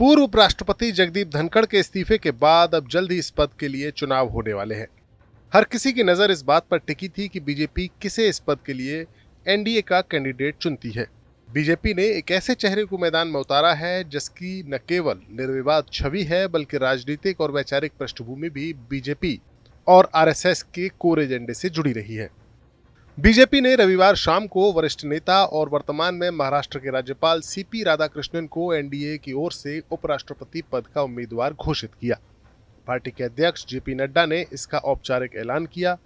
पूर्व उपराष्ट्रपति जगदीप धनखड़ के इस्तीफे के बाद अब जल्द ही इस पद के लिए चुनाव होने वाले हैं। हर किसी की नजर इस बात पर टिकी थी कि बीजेपी किसे इस पद के लिए एनडीए का कैंडिडेट चुनती है। बीजेपी ने एक ऐसे चेहरे को मैदान में उतारा है जिसकी न केवल निर्विवाद छवि है बल्कि राजनीतिक और वैचारिक पृष्ठभूमि भी बीजेपी और आरएसएस के कोर एजेंडे से जुड़ी रही है। बीजेपी ने रविवार शाम को वरिष्ठ नेता और वर्तमान में महाराष्ट्र के राज्यपाल सीपी राधाकृष्णन को एनडीए की ओर से उपराष्ट्रपति पद का उम्मीदवार घोषित किया। पार्टी के अध्यक्ष जेपी नड्डा ने इसका औपचारिक ऐलान किया।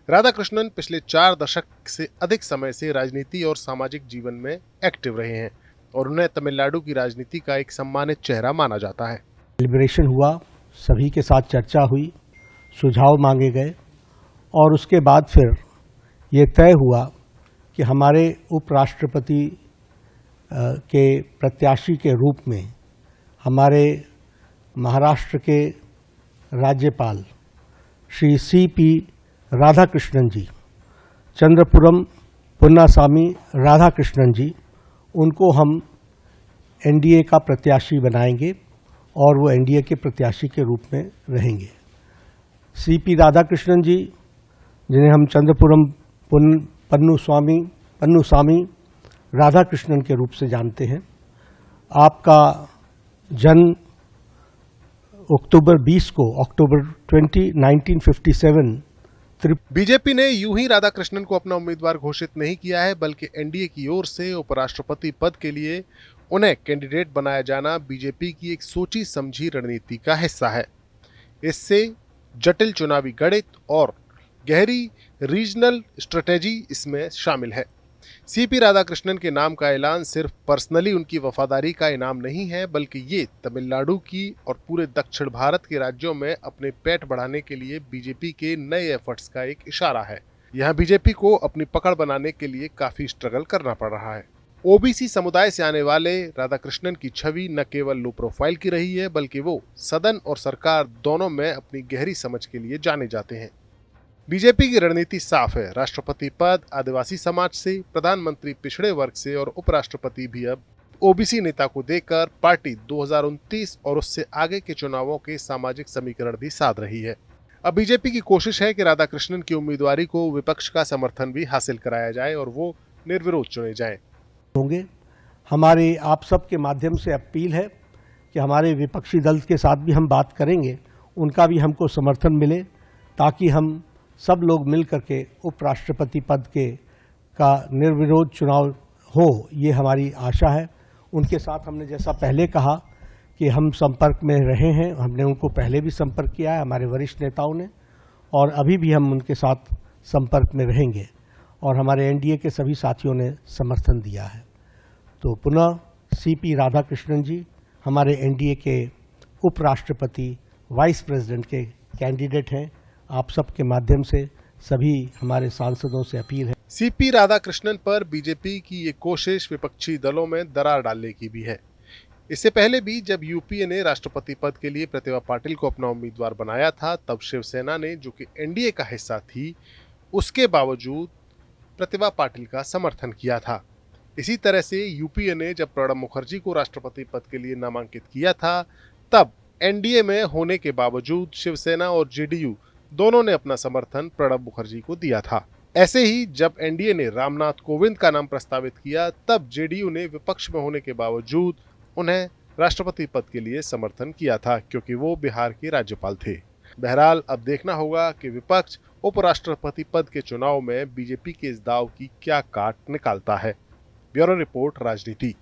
राधाकृष्णन पिछले 4 दशक से अधिक समय से राजनीति और सामाजिक जीवन में एक्टिव रहे हैं और उन्हें तमिलनाडु की राजनीति का एक सम्मानित चेहरा माना जाता है। डिलिब्रेशन हुआ, सभी के साथ चर्चा हुई, सुझाव मांगे गए और उसके बाद फिर ये तय हुआ कि हमारे उपराष्ट्रपति के प्रत्याशी के रूप में हमारे महाराष्ट्र के राज्यपाल श्री सीपी राधाकृष्णन जी, चंद्रपुरम पुन्नासामी राधाकृष्णन जी, उनको हम एनडीए का प्रत्याशी बनाएंगे और वो एनडीए के प्रत्याशी के रूप में रहेंगे। सीपी राधाकृष्णन जी, जिन्हें हम चंद्रपुरम पन्नुसामी राधाकृष्णन के रूप से जानते हैं, आपका जन्म अक्टूबर 20 1957 बीजेपी ने यूं ही राधाकृष्णन को अपना उम्मीदवार घोषित नहीं किया है बल्कि एनडीए की ओर से उपराष्ट्रपति पद के लिए उन्हें कैंडिडेट बनाया जाना बीजेपी की एक सोची समझी रणनीति का हिस्सा है। इससे जटिल चुनावी गणित और गहरी रीजनल स्ट्रेटेजी इसमें शामिल है। सीपी राधाकृष्णन के नाम का ऐलान सिर्फ पर्सनली उनकी वफादारी का इनाम नहीं है बल्कि ये तमिलनाडु की और पूरे दक्षिण भारत के राज्यों में अपने पेट बढ़ाने के लिए बीजेपी के नए एफर्ट्स का एक इशारा है। यहाँ बीजेपी को अपनी पकड़ बनाने के लिए काफी स्ट्रगल करना पड़ रहा है। ओबीसी समुदाय से आने वाले राधाकृष्णन की छवि न केवल लो प्रोफाइल की रही है बल्कि वो सदन और सरकार दोनों में अपनी गहरी समझ के लिए जाने जाते हैं। बीजेपी की रणनीति साफ है। राष्ट्रपति पद आदिवासी समाज से, प्रधानमंत्री पिछड़े वर्ग से और उपराष्ट्रपति भी अब ओबीसी नेता को देकर पार्टी 2029 और उससे आगे के चुनावों के सामाजिक समीकरण भी साध रही है। अब बीजेपी की कोशिश है कि राधाकृष्णन की उम्मीदवारी को विपक्ष का समर्थन भी हासिल कराया जाए और वो निर्विरोध चुने जाएं। होंगे हमारे आप सब के माध्यम से अपील है कि हमारे विपक्षी दल के साथ भी हम बात करेंगे, उनका भी हमको समर्थन मिले ताकि हम सब लोग मिल करके उपराष्ट्रपति पद का निर्विरोध चुनाव हो, ये हमारी आशा है। उनके साथ हमने जैसा पहले कहा कि हम संपर्क में रहे हैं, हमने उनको पहले भी संपर्क किया है, हमारे वरिष्ठ नेताओं ने, और अभी भी हम उनके साथ संपर्क में रहेंगे और हमारे एनडीए के सभी साथियों ने समर्थन दिया है। तो पुनः सीपी राधाकृष्णन जी हमारे एनडीए के उपराष्ट्रपति वाइस प्रेसिडेंट के कैंडिडेट हैं। आप सबके माध्यम से सभी हमारे सांसदों से अपील है। सीपी राधाकृष्णन पर बीजेपी की ये कोशिश विपक्षी दलों में दरार डालने की भी है। इससे पहले भी जब यूपीए ने राष्ट्रपति पद के लिए प्रतिभा पाटिल को अपना उम्मीदवार बनाया था, तब शिवसेना ने, जो कि एनडीए का हिस्सा थी, उसके बावजूद प्रतिभा पाटिल का समर्थन किया था। इसी तरह से यूपीए ने जब प्रणब मुखर्जी को राष्ट्रपति पद के लिए नामांकित किया था, तब एनडीए में होने के बावजूद शिवसेना और जेडीयू दोनों ने अपना समर्थन प्रणब मुखर्जी को दिया था। ऐसे ही जब एनडीए ने रामनाथ कोविंद का नाम प्रस्तावित किया, तब जेडीयू ने विपक्ष में होने के बावजूद उन्हें राष्ट्रपति पद के लिए समर्थन किया था क्योंकि वो बिहार के राज्यपाल थे। बहरहाल अब देखना होगा कि विपक्ष उपराष्ट्रपति पद के चुनाव में बीजेपी के इस दांव की क्या काट निकालता है। ब्यूरो रिपोर्ट, राजनीति।